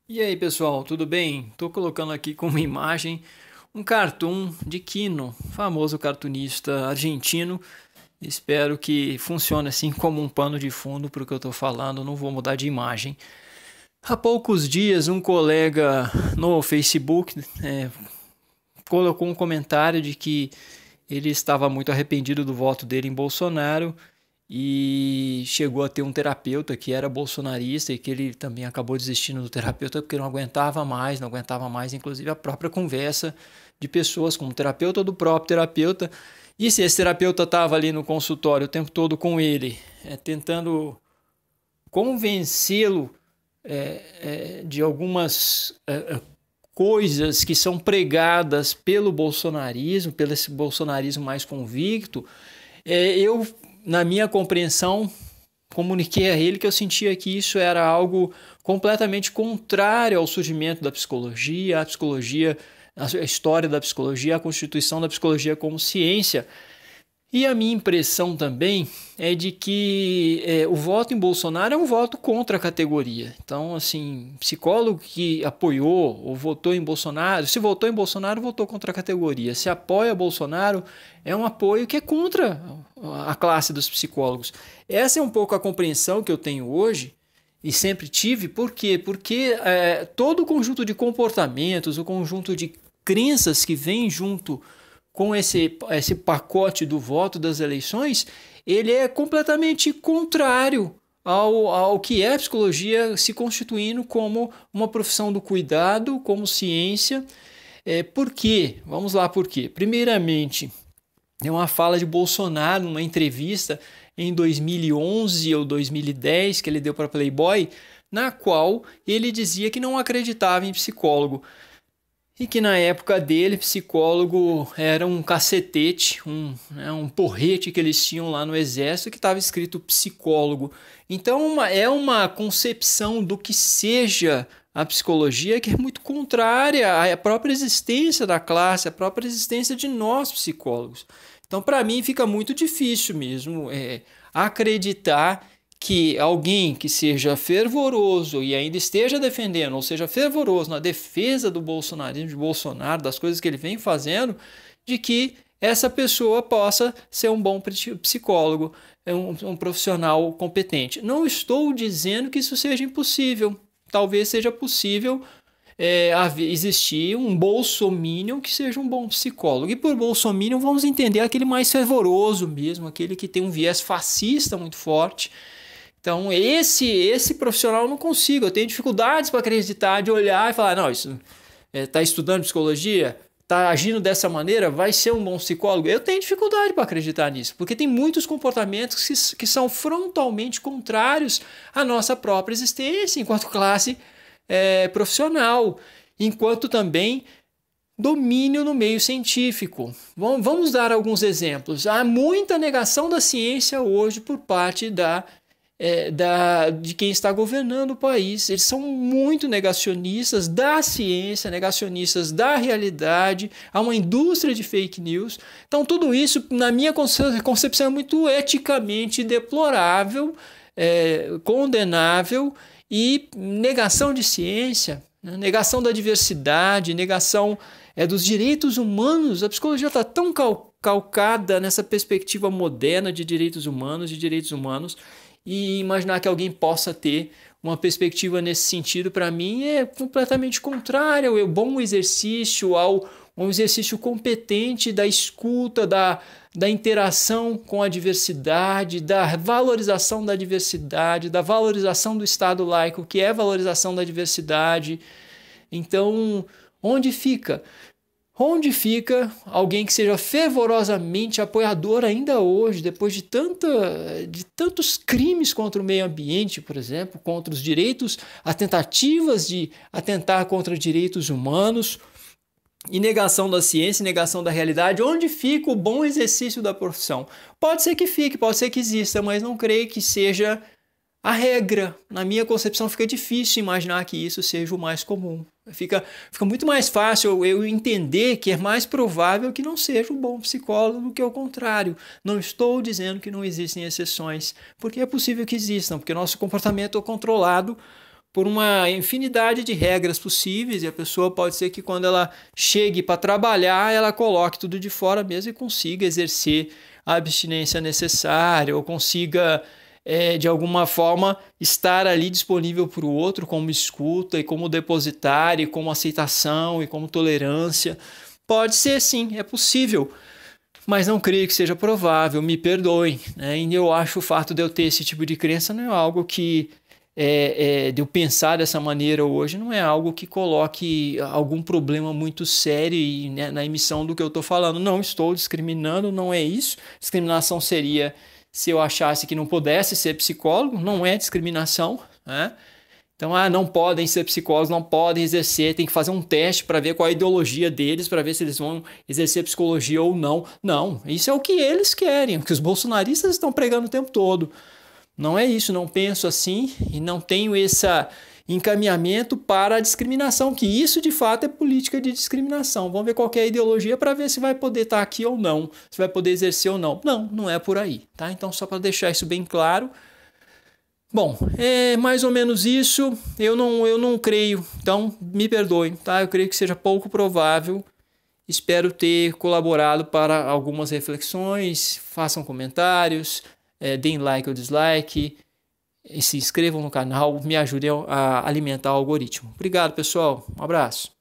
E aí, pessoal, tudo bem? Estou colocando aqui como imagem um cartoon de Quino, famoso cartunista argentino. Espero que funcione assim como um pano de fundo para o que eu estou falando, não vou mudar de imagem. Há poucos dias, um colega no Facebook colocou um comentário de que ele estava muito arrependido do voto dele em Bolsonaro e chegou a ter um terapeuta que era bolsonarista e que ele também acabou desistindo do terapeuta porque não aguentava mais inclusive a própria conversa de pessoas com o terapeuta ou do próprio terapeuta. E se esse terapeuta estava ali no consultório o tempo todo com ele, tentando convencê-lo de algumas coisas que são pregadas pelo bolsonarismo, pelo esse bolsonarismo mais convicto, eu, na minha compreensão, comuniquei a ele que eu sentia que isso era algo completamente contrário ao surgimento da psicologia, a história da psicologia, a constituição da psicologia como ciência. E a minha impressão também é de que o voto em Bolsonaro é um voto contra a categoria. Então, assim, psicólogo que apoiou ou votou em Bolsonaro, se votou em Bolsonaro, votou contra a categoria. Se apoia Bolsonaro, é um apoio que é contra a classe dos psicólogos. Essa é um pouco a compreensão que eu tenho hoje e sempre tive. Por quê? Porque todo o conjunto de comportamentos, o conjunto de crenças que vem junto com esse pacote do voto das eleições, ele é completamente contrário ao que é a psicologia se constituindo como uma profissão do cuidado, como ciência. Por quê? Vamos lá por quê. Primeiramente, é uma fala de Bolsonaro numa entrevista em 2011 ou 2010 que ele deu para Playboy, na qual ele dizia que não acreditava em psicólogo. E que na época dele, psicólogo era um cacetete, um porrete que eles tinham lá no exército que estava escrito psicólogo. Então é uma concepção do que seja a psicologia que é muito contrária à própria existência da classe, à própria existência de nós psicólogos. Então para mim fica muito difícil mesmo acreditar que alguém que seja fervoroso e ainda esteja defendendo, ou seja, fervoroso na defesa do bolsonarismo, de Bolsonaro, das coisas que ele vem fazendo, de que essa pessoa possa ser um bom psicólogo, um profissional competente. Não estou dizendo que isso seja impossível. Talvez seja possível existir um bolsominion que seja um bom psicólogo. E por bolsominion vamos entender aquele mais fervoroso mesmo, aquele que tem um viés fascista muito forte. Então, esse profissional eu não consigo, eu tenho dificuldades para acreditar, de olhar e falar, não, isso está estudando psicologia, está agindo dessa maneira, vai ser um bom psicólogo. Eu tenho dificuldade para acreditar nisso, porque tem muitos comportamentos que são frontalmente contrários à nossa própria existência enquanto classe profissional, enquanto também domínio no meio científico. Vamos dar alguns exemplos. Há muita negação da ciência hoje por parte de quem está governando o país. Eles são muito negacionistas da ciência, negacionistas da realidade, há uma indústria de fake news. Então, tudo isso, na minha concepção, é muito eticamente deplorável, condenável, e negação de ciência, né? Negação da diversidade, negação dos direitos humanos. A psicologia está tão calcada nessa perspectiva moderna de direitos humanos, e imaginar que alguém possa ter uma perspectiva nesse sentido, para mim, é completamente contrário ao bom exercício, ao um exercício competente da escuta, da interação com a diversidade, da valorização da diversidade, da valorização do Estado laico, que é a valorização da diversidade. Então, onde fica? Onde fica alguém que seja fervorosamente apoiador ainda hoje, depois de tantos crimes contra o meio ambiente, por exemplo, contra os direitos, as tentativas de atentar contra direitos humanos, e negação da ciência, negação da realidade? Onde fica o bom exercício da profissão? Pode ser que fique, pode ser que exista, mas não creio que seja a regra. Na minha concepção, fica difícil imaginar que isso seja o mais comum. Fica muito mais fácil eu entender que é mais provável que não seja um bom psicólogo do que o contrário. Não estou dizendo que não existem exceções, porque é possível que existam, porque nosso comportamento é controlado por uma infinidade de regras possíveis, e a pessoa pode ser que quando ela chegue para trabalhar, ela coloque tudo de fora mesmo e consiga exercer a abstinência necessária, ou consiga, de alguma forma, estar ali disponível para o outro como escuta, e como depositário, e como aceitação, e como tolerância. Pode ser sim, é possível, mas não creio que seja provável, me perdoem, né? E eu acho o fato de eu ter esse tipo de crença não é algo que de eu pensar dessa maneira hoje, não é algo que coloque algum problema muito sério né, na emissão do que eu estou falando. Não estou discriminando, não é isso. Discriminação seria se eu achasse que não pudesse ser psicólogo, não é discriminação, né? Então, não podem ser psicólogos, não podem exercer, tem que fazer um teste para ver qual a ideologia deles, para ver se eles vão exercer psicologia ou não. Não, isso é o que eles querem, o que os bolsonaristas estão pregando o tempo todo. Não é isso, não penso assim e não tenho esse encaminhamento para a discriminação, que isso de fato é política de discriminação. Vamos ver qual é a ideologia para ver se vai poder estar aqui ou não, se vai poder exercer ou não. Não, não é por aí, tá? Então, só para deixar isso bem claro. Bom, é mais ou menos isso. Eu não creio, então me perdoem, tá? Eu creio que seja pouco provável. Espero ter colaborado para algumas reflexões. Façam comentários, deem like ou dislike, e se inscrevam no canal, me ajudem a alimentar o algoritmo. Obrigado, pessoal. Um abraço.